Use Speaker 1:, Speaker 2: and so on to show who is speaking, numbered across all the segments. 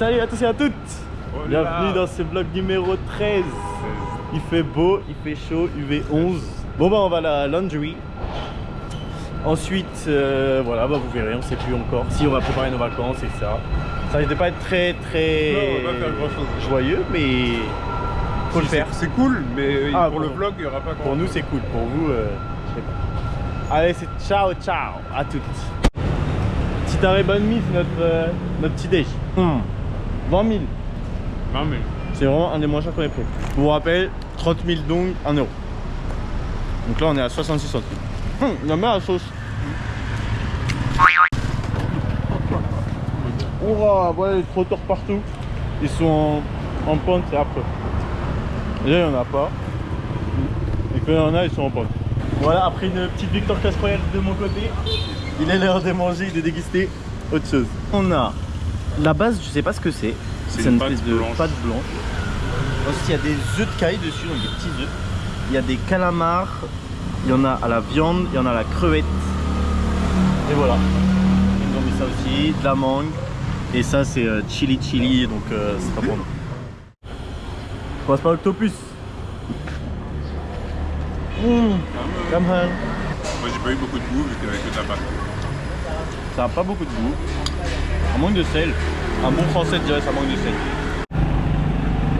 Speaker 1: Salut à tous et à toutes. Bienvenue dans ce vlog numéro 13. Il fait beau, il fait chaud, UV11. Bon bah on va à la laundry. Ensuite, voilà, bah vous verrez, on sait plus encore si on va préparer nos vacances et ça. Ça risque de pas être très
Speaker 2: non, on va pas faire grand chose.
Speaker 1: joyeux, mais faut le faire.
Speaker 2: C'est cool, mais pour le vlog, il n'y aura pas grand
Speaker 1: Pour nous c'est cool, pour vous, je sais pas. Allez, c'est ciao, ciao à toutes. Petit arrêt bonne mise, notre petit déj. 20 000.
Speaker 2: 20 000.
Speaker 1: C'est vraiment un des moins chers qu'on ait pris. Je vous rappelle, 30 000 dong, 1 euro. Donc là on est à 66 centimes. Il y a la sauce. Oh, voilà les trotteurs partout. Ils sont en pente, c'est après. Déjà il n'y en a pas. Et quand il y en a, ils sont en pente. Voilà, après une petite victoire Clash Royale de mon côté, il est l'heure de manger et de déguster autre chose. On a la base, je sais pas ce que c'est. C'est une espèce de pâte blanche. Ensuite, il y a des œufs de caille dessus, donc des petits œufs. Il y a des calamars, il y en a à la viande, il y en a à la crevette. Et voilà. Ils ont mis ça aussi, de la mangue. Et ça, c'est chili, donc c'est pas bon. On passe par l'octopus. Comme ça.
Speaker 2: Moi, j'ai pas eu beaucoup de goût vu qu'il y avait que de la pâte.
Speaker 1: Ça a pas beaucoup de goût. Ça manque de sel. Un bon français dirait ça manque de sel.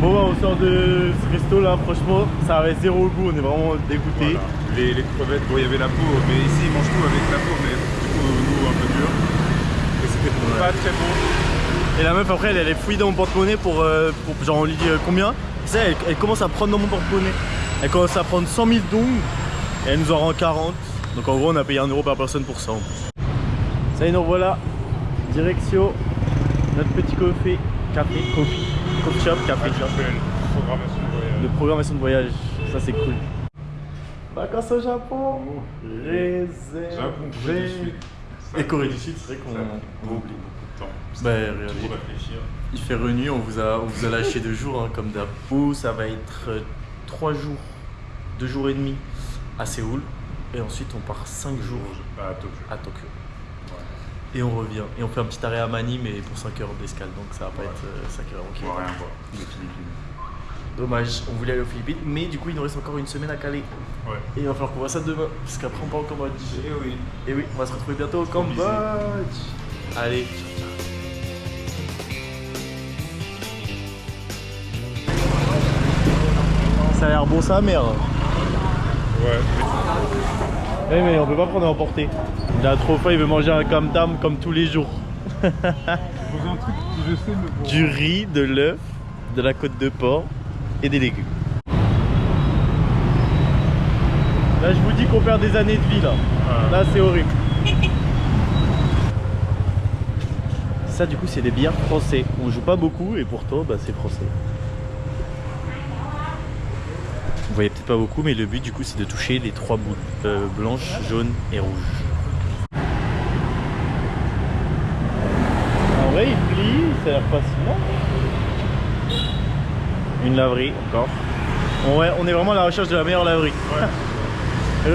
Speaker 1: Bon bah on sort de ce resto là, franchement ça avait zéro goût, on est vraiment dégoûtés.
Speaker 2: Voilà. Les crevettes, bon il y avait la peau, mais ici ils mangent tout avec la peau, mais du coup nous un peu dur. Et c'était pas très bon.
Speaker 1: Et la meuf après elle fouillée dans mon porte-monnaie pour genre on lui dit combien. Ça elle commence à prendre dans mon porte-monnaie. Elle commence à prendre 100 000 dong et elle nous en rend 40. Donc en gros on a payé 1 euro par personne pour ça en plus. Ça y est, nous voilà, direction notre petit coffee shop, café shop. De programmation de voyage, ça c'est cool. Vacances au Japon, réservé. Et Corée du Sud, c'est vrai qu'on oublie. Bah regardez, il fait renu, on vous a lâché 2 jours hein, comme d'hab. Ça va être 3 jours, 2 jours et demi à Séoul. Et ensuite on part 5 jours à Tokyo. Et on revient. Et on fait un petit arrêt à Mani, mais pour 5 heures d'escale, donc ça va pas être 5 heures.
Speaker 2: On va rien voir. Les Philippines.
Speaker 1: Dommage, on voulait aller aux Philippines, mais du coup il nous reste encore une semaine à caler.
Speaker 2: Ouais.
Speaker 1: Et il va falloir qu'on voit ça demain, parce qu'après on part au Cambodge.
Speaker 2: Et oui,
Speaker 1: on va se retrouver bientôt au Cambodge. Allez. Ça a l'air bon sa mère.
Speaker 2: Ouais.
Speaker 1: Mais on peut pas prendre à emporter. Il a trop faim, il veut manger un kamtam comme tous les jours.
Speaker 2: Je pose un truc que je sais, mais bon.
Speaker 1: Du riz, de l'œuf, de la côte de porc et des légumes. Là je vous dis qu'on perd des années de vie là. Là c'est horrible. Ça du coup c'est des bières français. On joue pas beaucoup et pourtant bah, c'est français. Vous voyez peut-être pas beaucoup, mais le but du coup c'est de toucher les 3 boules blanche, jaune et rouge. En vrai il plie, ça a l'air pas si mal. Une laverie encore. Ouais, on est vraiment à la recherche de la meilleure laverie.
Speaker 2: Ouais.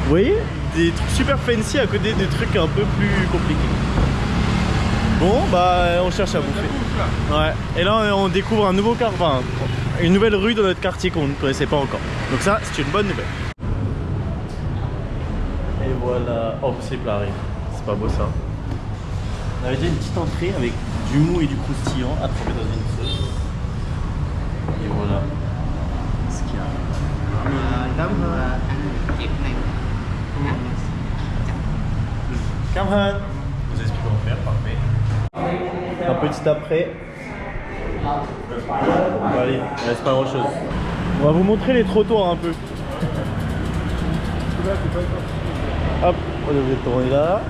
Speaker 1: Vous voyez, des trucs super fancy à côté des trucs un peu plus compliqués. Bon bah on cherche à bouffer. Ouais. Et là on découvre un nouveau quartier, enfin, une nouvelle rue dans notre quartier qu'on ne connaissait pas encore. Donc ça c'est une bonne nouvelle. Et voilà. Oh c'est plat, c'est pas beau ça. On avait déjà une petite entrée avec du mou et du croustillant à tremper dans une sauce. Et voilà ce qu'il y a. Kamhan, vous explique comment faire, parfait. Un petit après. Bon, allez, il reste pas grand chose. On va vous montrer les trottoirs un peu. Hop, on devrait tourner là.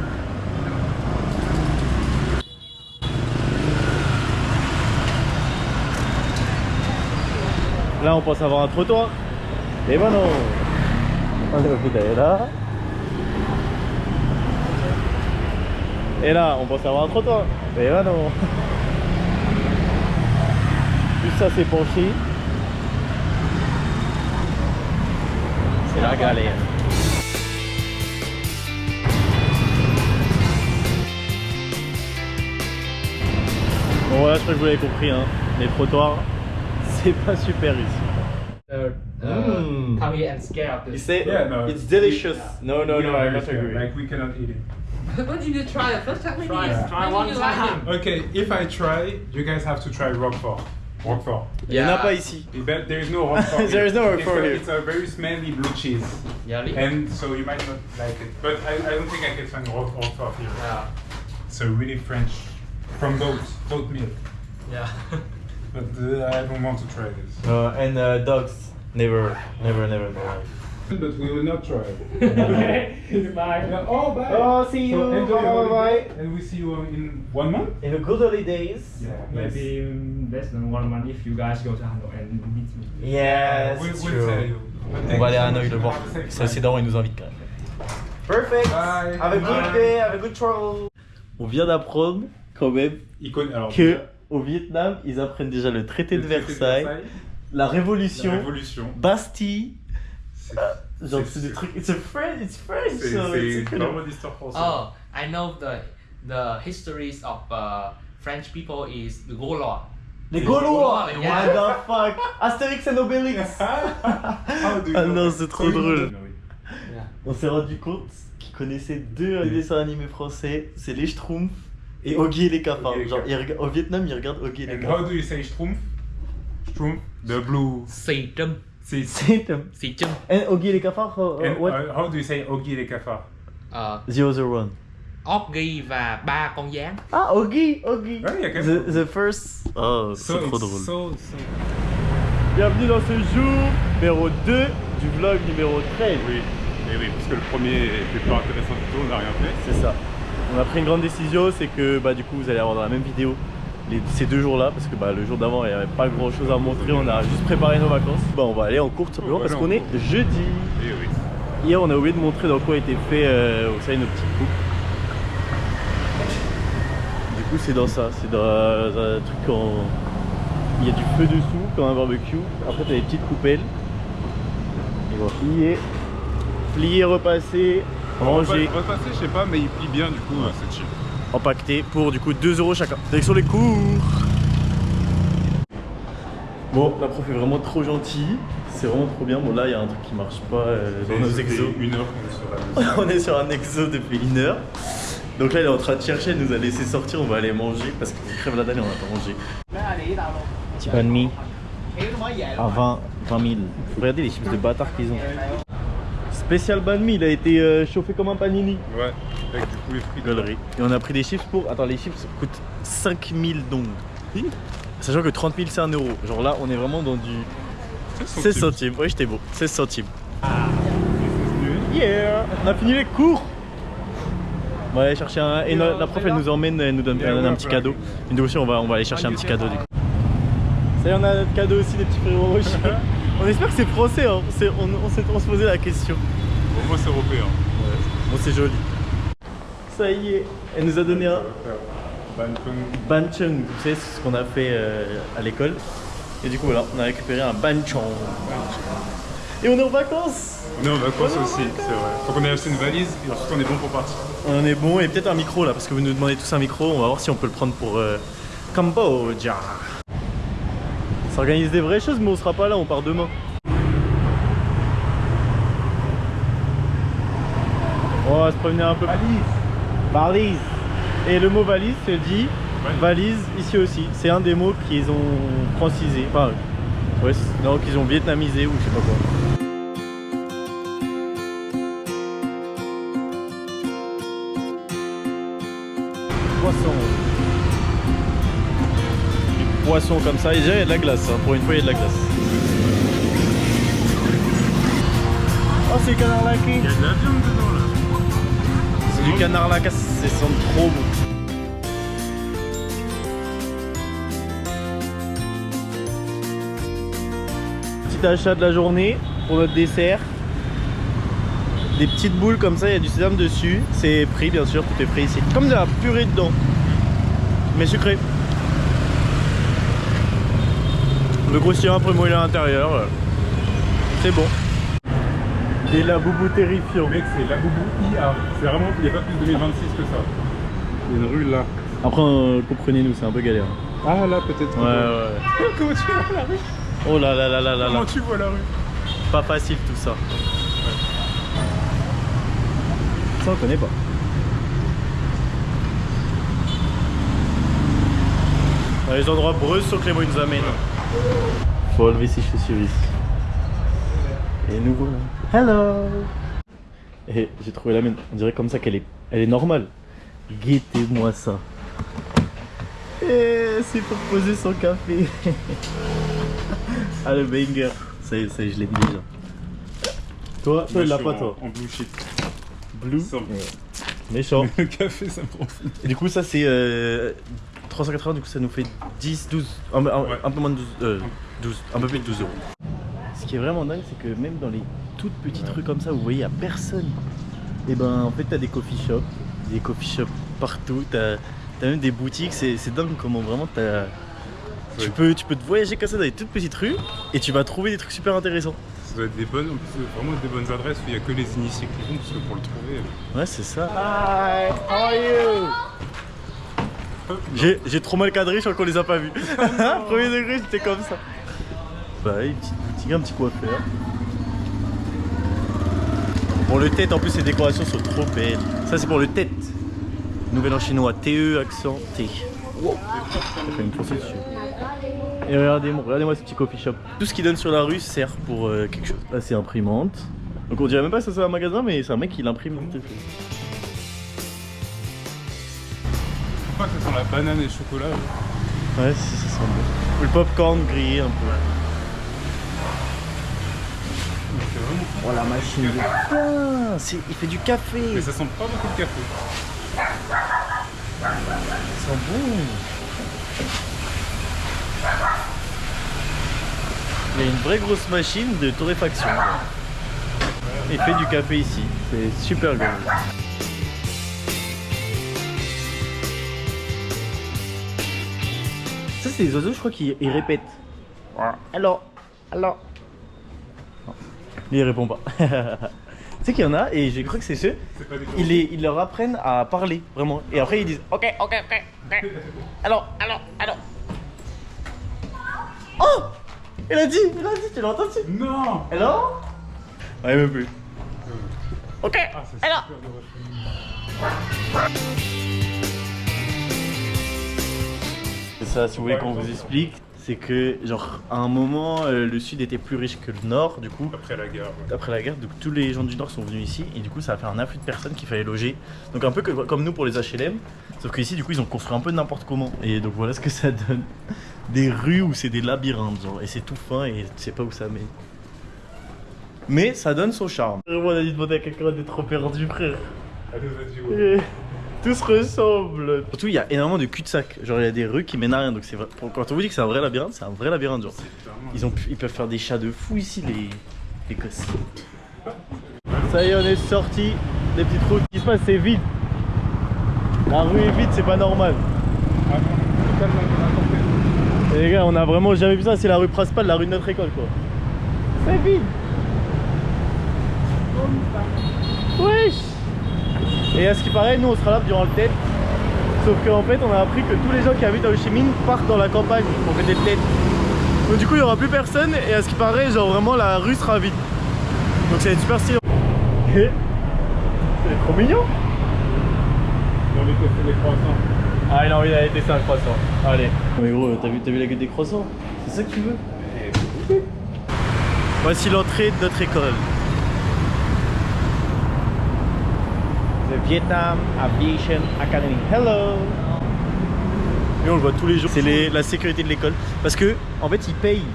Speaker 1: Là on pense avoir un trottoir. Et ben non. On va peut-être là. Et là on pense avoir un trottoir. Et ben non. Tout ça c'est penché. C'est la galère. Bon voilà, je crois que vous l'avez compris, hein. Les trottoirs, c'est pas super ici.
Speaker 3: Come here and scare of
Speaker 1: You
Speaker 3: this.
Speaker 1: say
Speaker 2: Yeah, no.
Speaker 1: it's delicious. No, no,
Speaker 2: We
Speaker 1: no,
Speaker 2: don't
Speaker 1: I'm not
Speaker 2: understand,
Speaker 1: agree.
Speaker 2: Like we cannot eat it.
Speaker 3: But you need to try it first time. Maybe
Speaker 2: Try
Speaker 3: maybe
Speaker 4: one
Speaker 3: you like
Speaker 4: time.
Speaker 3: it.
Speaker 2: Okay, if I try, you guys have to try Roquefort. Roquefort.
Speaker 1: Il y en a pas ici.
Speaker 2: But there is no Roquefort.
Speaker 1: There is no
Speaker 2: here.
Speaker 1: Roquefort here.
Speaker 2: It's a very smelly blue cheese,
Speaker 3: Yeah, really?
Speaker 2: and so you might not like it. But I don't think I can find Roquefort here.
Speaker 3: Yeah.
Speaker 2: It's a really French, from goat milk.
Speaker 3: Yeah.
Speaker 2: But I don't want to try this.
Speaker 1: And dogs, never.
Speaker 2: But we will not try it.
Speaker 4: Okay, bye.
Speaker 2: Yeah, oh, bye.
Speaker 1: Oh, see you.
Speaker 2: So enjoy your
Speaker 1: Bye.
Speaker 2: holiday, and we see you in 1 month.
Speaker 1: Have a good holidays.
Speaker 2: Yeah,
Speaker 4: Maybe less than 1 month if you guys go to Hanoi and meet me.
Speaker 1: Yes,
Speaker 2: We'll
Speaker 1: it's
Speaker 2: tell
Speaker 1: true.
Speaker 2: you. But
Speaker 1: On
Speaker 2: thank
Speaker 1: va aller
Speaker 2: you
Speaker 1: à
Speaker 2: so
Speaker 1: Hanoï
Speaker 2: much
Speaker 1: le
Speaker 2: and
Speaker 1: voir.
Speaker 2: have a safe
Speaker 1: C'est
Speaker 2: flight.
Speaker 1: assez d'or, il nous invite quand même. Perfect.
Speaker 2: Bye.
Speaker 1: Have a good
Speaker 2: Bye.
Speaker 1: day, have a good travel. On vient d'apprendre quand même
Speaker 2: Alors,
Speaker 1: que au Vietnam, ils apprennent déjà le traité de Versailles, la Révolution,
Speaker 2: la Révolution.
Speaker 1: Bastille.
Speaker 2: C'est-
Speaker 1: Genre c'est des trucs. It's French,
Speaker 2: C'est
Speaker 1: so it's incredible.
Speaker 2: vraiment l'histoire française.
Speaker 3: Oh, I know the histories of French people is the Gaulois.
Speaker 1: Les Gaulois.
Speaker 3: Les
Speaker 1: What
Speaker 3: Gaulois.
Speaker 1: the fuck? Astérix and Obélix.
Speaker 2: How do you
Speaker 1: Ah
Speaker 2: know
Speaker 1: non,
Speaker 2: that?
Speaker 1: c'est trop drôle.
Speaker 3: Yeah.
Speaker 1: On s'est rendu compte qu'ils connaissaient deux dessins animés français, c'est les Schtroumpfs et Oggy et les cafards.
Speaker 2: Oggy et les
Speaker 1: Genre,
Speaker 2: cafards.
Speaker 1: au Vietnam, ils regardent Oggy et les
Speaker 2: And
Speaker 1: cafards.
Speaker 2: how do you say Schtroumpf? Schtroumpf, the blue.
Speaker 3: Xì Trâm.
Speaker 2: C'est.
Speaker 3: Xì Trâm.
Speaker 1: And Oggy et les cafards,
Speaker 2: And
Speaker 1: what?
Speaker 2: how do you say Oggy les cafards?
Speaker 1: 001.
Speaker 3: Oggy và ba con gián.
Speaker 1: Ah, Oggy, Oggy.
Speaker 2: Ouais, il y a quand même-
Speaker 1: The first. Oh, c'est trop
Speaker 2: it's
Speaker 1: drôle.
Speaker 2: so-
Speaker 1: Bienvenue dans ce jour numéro 2 du vlog numéro 13.
Speaker 2: Oui, et oui, parce que le premier était pas intéressant du tout, on n'a rien fait.
Speaker 1: C'est ça. On a pris une grande décision, c'est que bah, du coup vous allez avoir dans la même vidéo ces 2 jours-là, parce que bah, le jour d'avant il n'y avait pas grand-chose à montrer, on a juste préparé nos vacances. Bah, on va aller en cours tout simplement parce qu'on est jeudi.
Speaker 2: Et oui.
Speaker 1: Hier on a oublié de montrer dans quoi était fait vous savez, nos petites coupes. Du coup c'est dans ça, c'est dans un truc quand il y a du feu dessous, comme un barbecue. Après t'as des petites coupelles. Ils vont plier, repasser, ranger,
Speaker 2: Repasser, je sais pas, mais il plie bien, du coup, c'est chill.
Speaker 1: empaqueter pour du coup 2 € chacun. Direction les cours. Bon, la prof est vraiment trop gentille, c'est vraiment trop bien. Bon là il y a un truc qui marche pas dans nos exos.
Speaker 2: 1 heure qu'on est sur la
Speaker 1: On est sur un exo depuis 1 heure. Donc là, elle est en train de chercher, elle nous a laissé sortir, on va aller manger parce qu'on crève la dalle et on n'a pas mangé. Petit banh mi à 20 000. Regardez les chips de bâtard qu'ils ont. Spécial banh mi, il a été chauffé comme un panini.
Speaker 2: Ouais, avec du poulet frit.
Speaker 1: Galerie. Et on a pris des chips pour. Attends, les chips coûtent 5000 dong. Sachant que 30 000 c'est 1 €. Genre là, on est vraiment dans du 16 centimes. Ouais, j'étais beau, 16 centimes. Yeah! On a fini les cours! On va aller chercher un. Et la prof elle nous emmène, elle nous donne un petit cadeau. Une fois aussi, on va aller chercher un petit cadeau du coup. Ça y est, on a notre cadeau aussi, des petits frérots rouges. On espère que c'est français, hein. On se posait la question.
Speaker 2: Pour moi, c'est européen.
Speaker 1: Bon, c'est joli. Ça y est, elle nous a donné un bancheng. Vous savez, c'est ce qu'on a fait à l'école. Et du coup, voilà, on a récupéré un bancheng. Et on est en vacances!
Speaker 2: On est en vacances aussi, c'est vrai. Faut qu'on ait acheté une valise et ensuite on est bon pour partir.
Speaker 1: On en est bon, et peut-être un micro là, parce que vous nous demandez tous un micro. On va voir si on peut le prendre pour Cambodge. On s'organise des vraies choses, mais on sera pas là, on part demain. On va se promener un peu. Valise. Et le mot valise se dit valise ici aussi. C'est un des mots qu'ils ont francisé. Enfin, ouais, non, qu'ils ont vietnamisé ou je sais pas quoi. Poisson. Du poisson comme ça. Et déjà, il y a de la glace. Hein. Pour une fois, il y a de la glace. Oh, c'est le canard laqué.
Speaker 2: Il y a de la viande dedans là.
Speaker 1: C'est du canard laqué, ça sent trop bon. Petit achat de la journée pour notre dessert. Des petites boules comme ça, il y a du sésame dessus. C'est frit bien sûr, tout est frit ici. Comme de la purée dedans, mais sucré. Le croustillant un peu moelleux à l'intérieur. C'est bon. Et la boubou terrifiant.
Speaker 2: Mec, c'est la boubou IA. C'est vraiment, il n'y a pas plus de 2026 que ça. Il y a une rue là.
Speaker 1: Après, comprenez-nous, c'est un peu galère.
Speaker 2: Ah là, peut-être.
Speaker 1: Ouais.
Speaker 2: Comment tu vois la rue?
Speaker 1: Oh là là là là là
Speaker 2: Comment
Speaker 1: là.
Speaker 2: tu vois la rue?
Speaker 1: Pas facile tout ça. Ça on connaît pas. Dans les endroits breux, sauf que les mots nous amènent. Faut enlever ses chaussures ici. Et nous voilà. Hello. Et j'ai trouvé la mienne. On dirait comme ça elle est normale. Guettez-moi ça. Et c'est pour poser son café. Ah le banger. Ça y est, je l'aime déjà. Toi il l'a pas toi.
Speaker 2: En blue shit.
Speaker 1: Blue.
Speaker 2: Simple.
Speaker 1: Méchant.
Speaker 2: Le café, ça me prend fou.
Speaker 1: Et du coup ça c'est 380, du coup ça nous fait 10, 12, un peu moins de 12, un peu plus de 12 euros. Ce qui est vraiment dingue c'est que même dans les toutes petites rues comme ça où vous voyez il n'y a personne. Et ben en fait t'as des coffee shops partout, t'as même des boutiques, c'est dingue comment vraiment t'as... Tu peux te voyager comme ça dans les toutes petites rues et tu vas trouver des trucs super intéressants.
Speaker 2: Ça doit être des bonnes, en plus, vraiment des bonnes adresses où il n'y a que les initiés qui vont, parce que pour le trouver.
Speaker 1: Ouais c'est ça. Hi, how are you? J'ai trop mal cadré, je crois qu'on les a pas vus. Premier degré, j'étais comme ça. Bah, une petite boutique, un petit coiffeur. Pour le tête, en plus, les décorations sont trop belles. Ça, c'est pour le tête. Nouvel en chinois, TE, accent T. Wow. Ça fait une foncer dessus. Et regardez-moi ce petit coffee shop. Tout ce qui donne sur la rue sert pour quelque chose. Là, c'est imprimante. Donc, on dirait même pas que ça soit un magasin, mais c'est un mec qui l'imprime.
Speaker 2: Je crois que ça sent la banane et le chocolat.
Speaker 1: Ouais, si, ça sent bon. Le popcorn grillé un peu.
Speaker 2: C'est vraiment fou.
Speaker 1: Oh la machine de putain, il fait du café.
Speaker 2: Mais ça sent pas beaucoup de café.
Speaker 1: Ça sent bon. Il y a une vraie grosse machine de torréfaction. Il fait du café ici. C'est super gros. Ça c'est des oiseaux, je crois qu'ils répètent. Alors. Lui il répond pas. Tu sais qu'il y en a et je crois que c'est ceux. Ils leur apprennent à parler vraiment. Et après ils disent ok. Alors. Oh, il a dit, tu l'as entendu?
Speaker 2: Non.
Speaker 1: Alors. Ouais même plus. Ok.
Speaker 2: Ah, c'est
Speaker 1: alors. C'est ça, si vous voulez qu'on vous explique, c'est que genre à un moment le sud était plus riche que le nord du coup.
Speaker 2: Après la guerre. Ouais.
Speaker 1: Après la guerre, donc tous les gens du nord sont venus ici et du coup ça a fait un afflux de personnes qu'il fallait loger. Donc un peu comme nous pour les HLM, sauf qu'ici du coup ils ont construit un peu n'importe comment. Et donc voilà ce que ça donne. Des rues où c'est des labyrinthes genre, et c'est tout fin et tu sais pas où ça mène. Mais ça donne son charme. On a dit de demander à quelqu'un d'être trop perdu frère.
Speaker 2: Allez, vas-y, ouais.
Speaker 1: Tout se ressemble. Surtout il y a énormément de cul-de-sac. Genre il y a des rues qui mènent à rien. Donc c'est vrai. Quand on vous dit que c'est un vrai labyrinthe, c'est un vrai labyrinthe genre. Ils peuvent faire des chats de fou ici les gosses. Ça y est on est sorti des petites routes. Ce qui se passe c'est vide. La rue est vide, c'est pas normal. Et les gars on a vraiment jamais vu ça, c'est la rue principale, la rue de notre école quoi. C'est vide. Wesh. Et à ce qui paraît, nous on sera là durant le TED. Sauf qu'en fait, on a appris que tous les gens qui habitent à Ho Chi Minh partent dans la campagne pour fêter le TED. Donc du coup, il n'y aura plus personne. Et à ce qui paraît, genre vraiment la rue sera vide. Donc ça va être super stylé. C'est trop mignon.
Speaker 2: J'ai envie de tester les croissants.
Speaker 1: Ah, il a envie d'aller tester un croissant. Allez. Mais gros, t'as vu la gueule des croissants? C'est ça que tu veux? Voici l'entrée de notre école. The Vietnam Aviation Academy. Hello. Et on le voit tous les jours. C'est la sécurité de l'école. Parce que en fait ils payent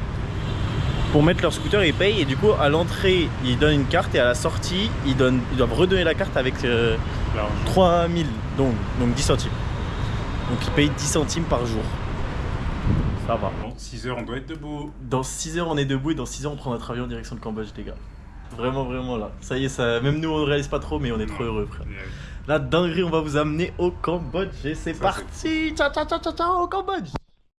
Speaker 1: pour mettre leur scooter, ils payent et du coup à l'entrée ils donnent une carte et à la sortie ils doivent redonner la carte avec 3000 donc 10 centimes. Donc ils payent 10 centimes par jour. Ça va.
Speaker 2: Dans 6 heures on doit être debout.
Speaker 1: Dans 6 heures on est debout et dans 6 heures on prend notre avion en direction de Cambodge les gars. Vraiment là. Ça y est, ça, même nous on ne réalise pas trop mais on est trop heureux frère. La dinguerie, on va vous amener au Cambodge et c'est parti. Ciao au Cambodge.